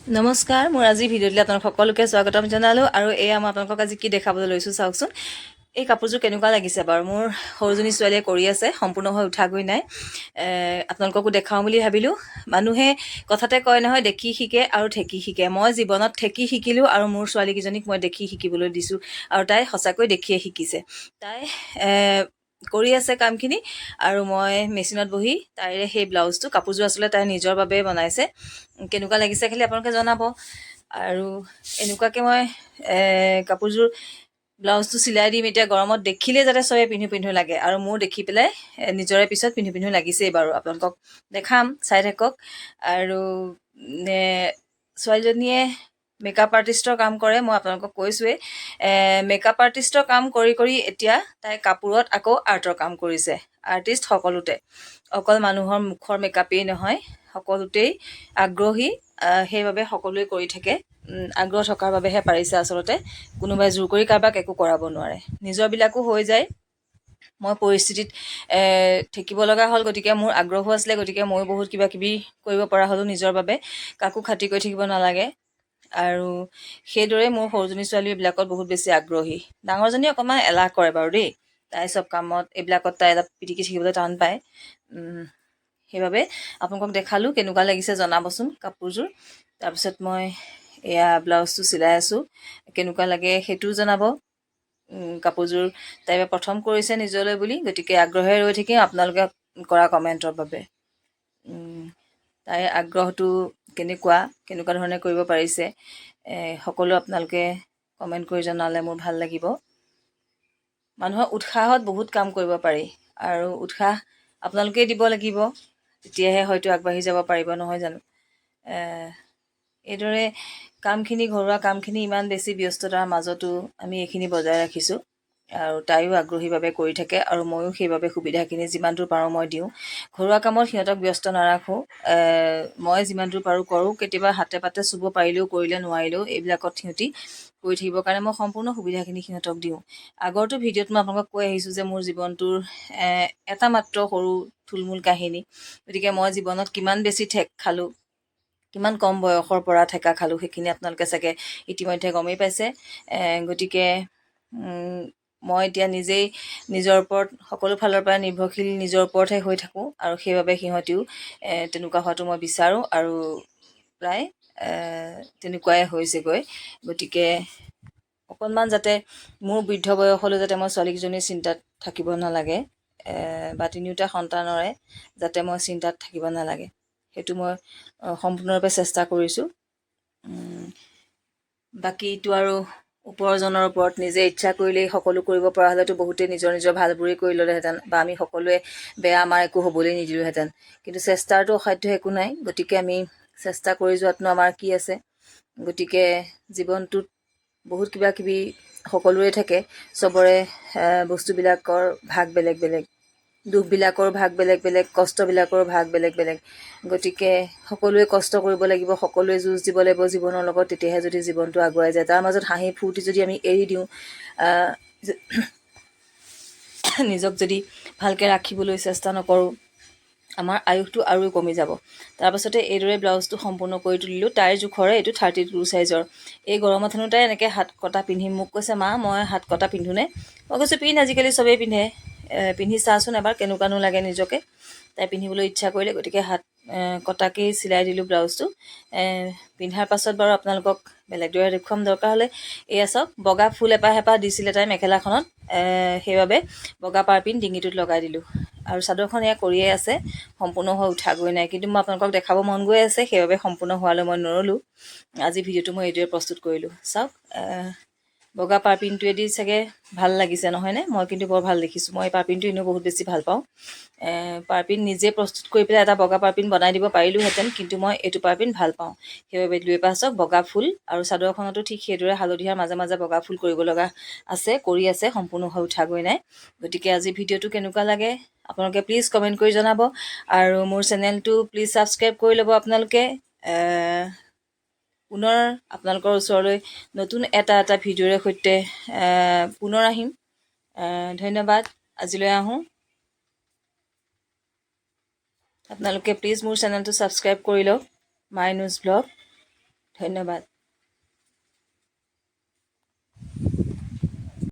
নমস্কাৰ, মোৰ আজি ভিডিঅ'টোলৈ আপোনালোক সকলোকে স্বাগতম জনালোঁ। আৰু এয়া মই আপোনালোকক আজি কি দেখাবলৈ লৈছোঁ চাওকচোন। এই কাপোৰযোৰ কেনেকুৱা লাগিছে বাৰু? মোৰ সৰুজনী ছোৱালীয়ে কৰি আছে, সম্পূৰ্ণ হৈ উঠাগৈ নাই। আপোনালোককো দেখাওঁ বুলি ভাবিলোঁ। মানুহে কথাতে কয় নহয়, দেখি শিকে আৰু ঠেকি শিকে। মই জীৱনত ঠেকি শিকিলোঁ আৰু মোৰ ছোৱালীকেইজনীক মই দেখি শিকিবলৈ দিছোঁ। আৰু তাই সঁচাকৈ দেখিয়ে শিকিছে। তাই কৰি আছে কামখিনি আৰু মই মেচিনত বহি তাইৰে সেই ব্লাউজটো, কাপোৰযোৰ আচলতে তাই নিজৰ বাবে বনাইছে। কেনেকুৱা লাগিছে খালি আপোনালোকে জনাব। আৰু এনেকুৱাকৈ মই কাপোৰযোৰ ব্লাউজটো চিলাই দিম এতিয়া গৰমত, দেখিলেই যাতে চবে পিন্ধো পিন্ধো লাগে। আৰু মোৰ দেখি পেলাই নিজৰে পিছত পিন্ধো পিন্ধো লাগিছেই বাৰু। আপোনালোকক দেখাম, চাই থাকক। আৰু ছোৱালীজনীয়ে মেকআপ আৰ্টিষ্টৰ কাম কৰে, মই আপোনালোকক কৈছোঁৱেই। মেকআপ আৰ্টিষ্টৰ কাম কৰি কৰি এতিয়া তাই কাপোৰত আকৌ আৰ্টৰ কাম কৰিছে। আৰ্টিষ্ট সকলোতে, অকল মানুহৰ মুখৰ মেকআপেই নহয়, সকলোতেই আগ্ৰহী। সেইবাবে সকলোৱে কৰি থাকে। আগ্ৰহ থকাৰ বাবেহে পাৰিছে আচলতে। কোনোবাই জোৰ কৰি কাৰোবাক একো কৰাব নোৱাৰে, নিজৰবিলাকো হৈ যায়। মই পৰিস্থিতিত থাকিব লগা হ'ল, গতিকে মোৰ আগ্ৰহো আছিলে, গতিকে ময়ো বহুত কিবা কিবি কৰিব পৰা হ'লোঁ নিজৰ বাবে। কাকো খাতি কৰি থাকিব নালাগে। আৰু সেইদৰে মোৰ সৰুজনী ছোৱালী এইবিলাকত বহুত বেছি আগ্ৰহী। ডাঙৰজনী অকণমান এলাহ কৰে বাৰু দেই। তাই চব কামত এইবিলাকত তাই অলপ পিটিকি থাকিবলৈ টান পায়। সেইবাবে আপোনালোকক দেখালোঁ, কেনেকুৱা লাগিছে জনাবচোন কাপোৰযোৰ। তাৰপিছত মই এয়া ব্লাউজটো চিলাই আছোঁ, কেনেকুৱা লাগে সেইটোও জনাব। কাপোৰযোৰ তাই প্ৰথম কৰিছে নিজলৈ বুলি, গতিকে আগ্ৰহে ৰৈ থাকিম আপোনালোকে কৰা কমেণ্টৰ বাবে। তাইৰ আগ্ৰহটো কেনেকুৱা ধৰণে কৰিব পাৰিছে, সকলো আপোনালোকে কমেণ্ট কৰি জনালে মোৰ ভাল লাগিব। মানুহৰ উৎসাহত বহুত কাম কৰিব পাৰি, আৰু উৎসাহ আপোনালোকেই দিব লাগিব, তেতিয়াহে হয়তো আগবাঢ়ি যাব পাৰিব, নহয় জানো? এইদৰে কামখিনি, ঘৰুৱা কামখিনি ইমান বেছি ব্যস্ততাৰ মাজতো আমি এইখিনি বজাই ৰাখিছোঁ। আৰু তাইও আগ্ৰহীভাৱে কৰি থাকে, আৰু ময়ো সেইবাবে সুবিধাখিনি যিমান দূৰ পাৰোঁ মই দিওঁ। ঘৰুৱা কামত সিহঁতক ব্যস্ত নাৰাখোঁ। মই যিমান দূৰ পাৰোঁ কৰোঁ। কেতিয়াবা হাতে পাতে চুব পাৰিলেও কৰিলে, নোৱাৰিলেও এইবিলাকত সিহঁতি কৰি থাকিবৰ কাৰণে মই সম্পূৰ্ণ সুবিধাখিনি সিহঁতক দিওঁ। আগৰটো ভিডিঅ'ত মই আপোনালোকক কৈ আহিছোঁ যে মোৰ জীৱনটোৰ এটা মাত্ৰ সৰু থুলমূল কাহিনী। গতিকে মই জীৱনত কিমান বেছি ঠেক খালোঁ, কিমান কম বয়সৰ পৰা ঠেকা খালোঁ, সেইখিনি আপোনালোকে চাগে ইতিমধ্যে গমেই পাইছে। গতিকে মই এতিয়া নিজেই নিজৰ ওপৰত সকলো ফালৰ পৰা নিৰ্ভৰশীল, নিজৰ ওপৰতহে হৈ থাকোঁ। আৰু সেইবাবে সিহঁতিও তেনেকুৱা হোৱাটো মই বিচাৰোঁ, আৰু প্ৰায় তেনেকুৱাই হৈছেগৈ। গতিকে অকণমান যাতে মোৰ বৃদ্ধ বয়সলৈ যাতে মই ছোৱালীকেইজনীৰ চিন্তাত থাকিব নালাগে, বা তিনিওটা সন্তানৰে যাতে মই চিন্তাত থাকিব নালাগে, সেইটো মই সম্পূৰ্ণৰূপে চেষ্টা কৰিছোঁ। বাকীটো আৰু ওপৰজনৰ ওপৰত, নিজে ইচ্ছা কৰিলেই সকলো কৰিব পৰা হ'লেতো বহুতেই নিজৰ নিজৰ ভালবোৰেই কৰি ল'লেহেঁতেন, বা আমি সকলোৱে বেয়া আমাৰ একো হ'বলৈ নিদিলোঁহেঁতেন। কিন্তু চেষ্টাৰটো অসাধ্য একো নাই। গতিকে আমি চেষ্টা কৰি যোৱাতনো আমাৰ কি আছে। গতিকে জীৱনটোত বহুত কিবা কিবি সকলোৰে থাকে, চবৰে বস্তুবিলাকৰ ভাগ বেলেগ বেলেগ, দুখবিলাকৰ ভাগ বেলেগ বেলেগ, কষ্টবিলাকৰ ভাগ বেলেগ বেলেগ। গতিকে সকলোৱে কষ্ট কৰিব লাগিব, সকলোৱে যুঁজ দিব লাগিব জীৱনৰ লগত, তেতিয়াহে যদি জীৱনটো আগুৱাই যায়। তাৰ মাজত হাঁহি ফূৰ্তি যদি আমি এৰি দিওঁ, নিজক যদি ভালকৈ ৰাখিবলৈ চেষ্টা নকৰোঁ, আমাৰ আয়ুসটো আৰু কমি যাব। তাৰপাছতে এইদৰে ব্লাউজটো সম্পূৰ্ণ কৰি তুলিলোঁ। তাইৰ জোখৰে, এইটো 32 চাইজৰ। এই গৰমত হেনো তাই এনেকৈ হাত কটা পিন্ধিম, মোক কৈছে মা মই হাত কটা পিন্ধোনে? মই কৈছোঁ পিন্ধ, আজিকালি চবেই পিন্ধে, পিন্ধি চাচোন এবাৰ কেনেকুৱানো লাগে নিজকে। তাই পিন্ধিবলৈ ইচ্ছা কৰিলে, গতিকে হাত কটাকেই চিলাই দিলোঁ ব্লাউজটো। পিন্ধাৰ পাছত বাৰু আপোনালোকক বেলেগদৰে দেখুৱাম, দৰকাৰ হ'লে। এয়া চাওক, বগা ফুল এপাহ এপাহ দিছিলে তাই মেখেলাখনত, সেইবাবে বগা পাৰপিন ডিঙিটোত লগাই দিলোঁ। আৰু চাদৰখন এয়া কৰিয়ে আছে, সম্পূৰ্ণ হৈ উঠাগৈ নাই। কিন্তু মই আপোনালোকক দেখাব মন গৈ আছে, সেইবাবে সম্পূৰ্ণ হোৱালৈ মই নৰলোঁ। আজি ভিডিঅ'টো মই এইদৰে প্ৰস্তুত কৰিলোঁ। চাওক, বগা পাৰপিনটোৱেদি চাগে ভাল লাগিছে নহয়নে? মই কিন্তু বৰ ভাল দেখিছোঁ। মই এই পাৰপিনটো এনেও বহুত বেছি ভাল পাওঁ। পাৰপিন নিজে প্ৰস্তুত কৰি পেলাই এটা বগা পাৰপিন বনাই দিব পাৰিলোঁহেঁতেন, কিন্তু মই এইটো পাৰপিন ভাল পাওঁ, সেইবাবে দুই এপাহ চাওক বগা ফুল। আৰু চাদৰখনতো ঠিক সেইদৰে হালধীয়াৰ মাজে মাজে বগা ফুল কৰিব লগা আছে, কৰি আছে, সম্পূৰ্ণ হৈ উঠাগৈ নাই। গতিকে আজি ভিডিঅ'টো কেনেকুৱা লাগে আপোনালোকে প্লিজ কমেণ্ট কৰি জনাব। আৰু মোৰ চেনেলটো প্লিজ ছাবস্ক্ৰাইব কৰি ল'ব আপোনালোকে। পুনৰ আপোনালোকৰ ওচৰলৈ নতুন এটা ভিডিঅ'ৰে সৈতে পুনৰ আহিম। ধন্যবাদ। আজিলৈ আহোঁ। আপোনালোকে প্লিজ মোৰ চেনেলটো ছাবস্ক্ৰাইব কৰি লওক, মাই নিউজ ব্লগ। ধন্যবাদ।